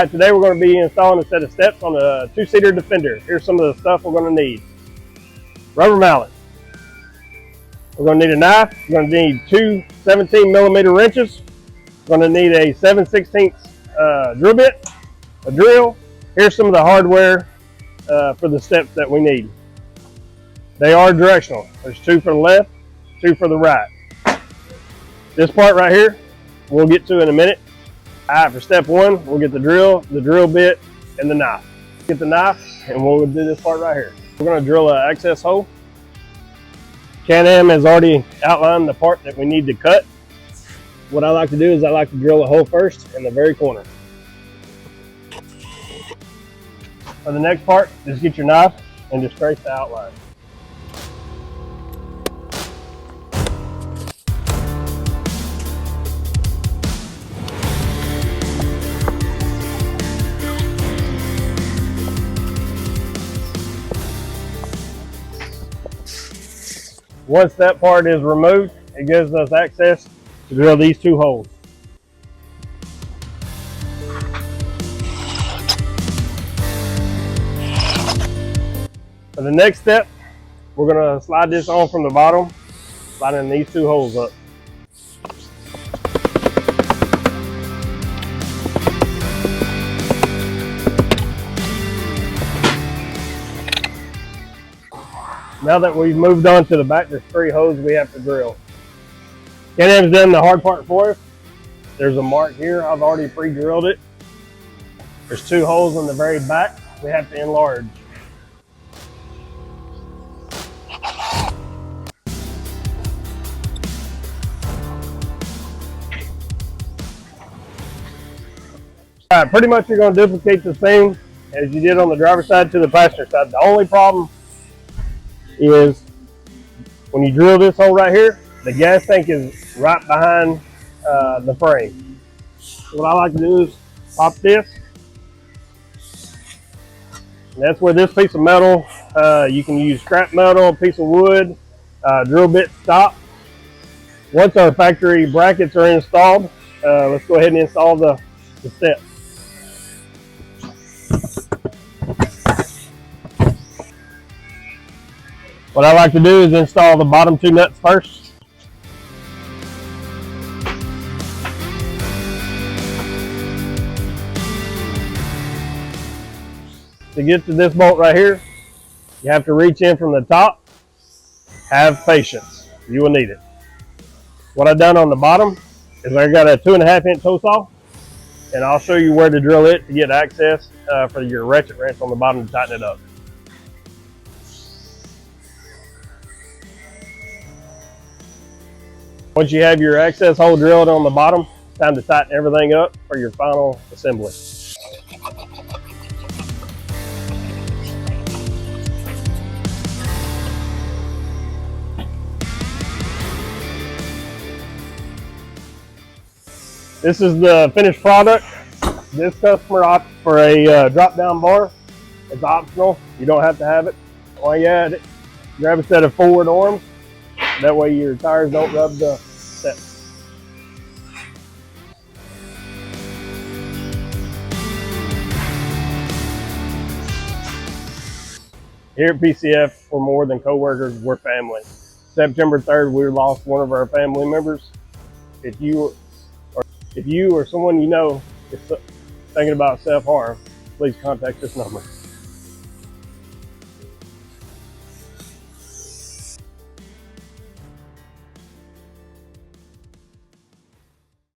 Today we're going to be installing a set of steps on a two-seater Defender. Here's some of the stuff we're going to need. Rubber mallet. We're going to need a knife. We're going to need two 17mm wrenches. We're going to need a 7/16 drill bit, a drill. Here's some of the hardware for the steps that we need. They are directional. There's two for the left, two for the right. This part right here, we'll get to in a minute. For step one, we'll get the drill bit, and the knife. Get the knife, and we'll do this part right here. We're going to drill an access hole. Can-Am has already outlined the part that we need to cut. What I like to do is I like to drill a hole first in the very corner. For the next part, just get your knife and just trace the outline. Once that part is removed, it gives us access to drill these two holes. For the next step, we're going to slide this on from the bottom, sliding these two holes up. Now that we've moved on to the back, there's three holes we have to drill. Can-Am's done the hard part for us. There's a mark here. I've already pre-drilled it. There's two holes in the very back we have to enlarge. Alright, pretty much you're going to duplicate the same as you did on the driver's side to the passenger side. The only problem is when you drill this hole right here, the gas tank is right behind the frame. So what I like to do is pop this, and that's where this piece of metal, you can use scrap metal, a piece of wood, drill bit stop. Once our factory brackets are installed, let's go ahead and install the steps. What I like to do is install the bottom two nuts first. To get to this bolt right here, you have to reach in from the top. Have patience, you will need it. What I've done on the bottom is I got a 2.5-inch toe saw, and I'll show you where to drill it to get access for your ratchet wrench on the bottom to tighten it up. Once you have your access hole drilled on the bottom, it's time to tighten everything up for your final assembly. This is the finished product. This customer opted for a drop-down bar. It's optional. You don't have to have it. While you at it, grab a set of forward arms. That way your tires don't rub the steps. Here at PCF, we're more than co-workers, we're family. September 3rd, we lost one of our family members. If you or someone you know is thinking about self-harm, please contact this number.